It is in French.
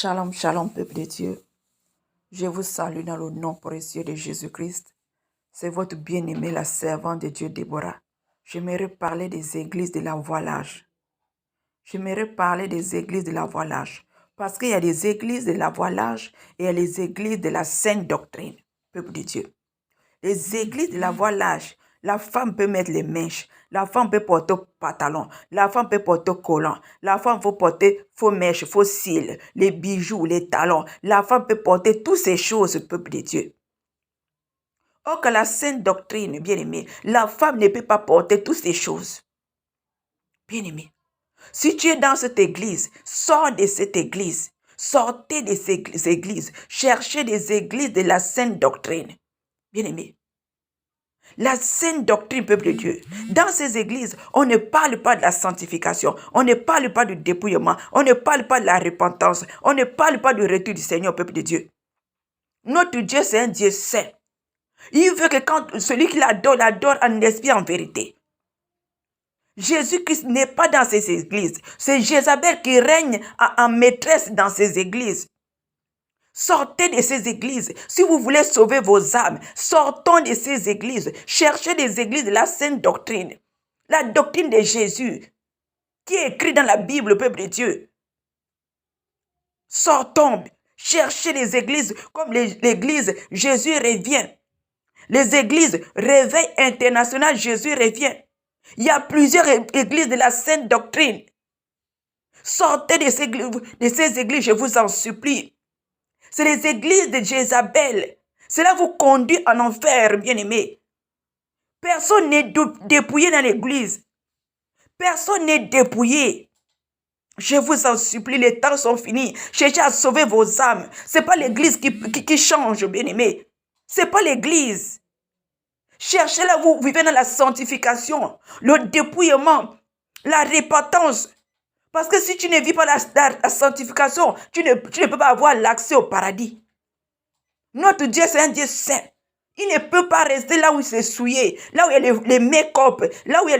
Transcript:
Shalom, shalom, peuple de Dieu. Je vous salue dans le nom précieux de Jésus-Christ. C'est votre bien-aimé, la servante de Dieu, Déborah. J'aimerais parler des églises de la voilage. J'aimerais parler des églises de la voilage. Parce qu'il y a des églises de la voilage et il y a les églises de la sainte doctrine, peuple de Dieu. Les églises de la voilage, la femme peut mettre les mèches, la femme peut porter pantalon, la femme peut porter collant, la femme peut porter faux mèches, faux cils, les bijoux, les talons. La femme peut porter toutes ces choses, peuple de Dieu. Or que la sainte doctrine, bien-aimé, la femme ne peut pas porter toutes ces choses. Bien-aimé, si tu es dans cette église, sors de cette église. Sortez de ces églises. Cherchez des églises de la sainte doctrine. Bien-aimé, la sainte doctrine, peuple de Dieu. Dans ces églises, on ne parle pas de la sanctification. On ne parle pas du dépouillement. On ne parle pas de la repentance. On ne parle pas du retour du Seigneur, peuple de Dieu. Notre Dieu, c'est un Dieu saint. Il veut que quand celui qui l'adore en esprit en vérité. Jésus-Christ n'est pas dans ces églises. C'est Jézabel qui règne en maîtresse dans ces églises. Sortez de ces églises. Si vous voulez sauver vos âmes, sortons de ces églises. Cherchez des églises de la sainte doctrine. La doctrine de Jésus, qui est écrite dans la Bible, le peuple de Dieu. Sortons. Cherchez les églises comme l'église Jésus revient. Les églises Réveil international, Jésus revient. Il y a plusieurs églises de la sainte doctrine. Sortez de ces églises, je vous en supplie. C'est les églises de Jézabel. Cela vous conduit en enfer, bien-aimé. Personne n'est dépouillé dans l'église. Personne n'est dépouillé. Je vous en supplie, les temps sont finis. Cherchez à sauver vos âmes. Ce n'est pas l'église qui change, bien-aimé. Ce n'est pas l'église. Cherchez là, vous vivez dans la sanctification, le dépouillement, la repentance. Parce que si tu ne vis pas la sanctification, tu ne peux pas avoir l'accès au paradis. Notre Dieu, c'est un Dieu saint. Il ne peut pas rester là où il s'est souillé, là où il y a les make-up, là où il y a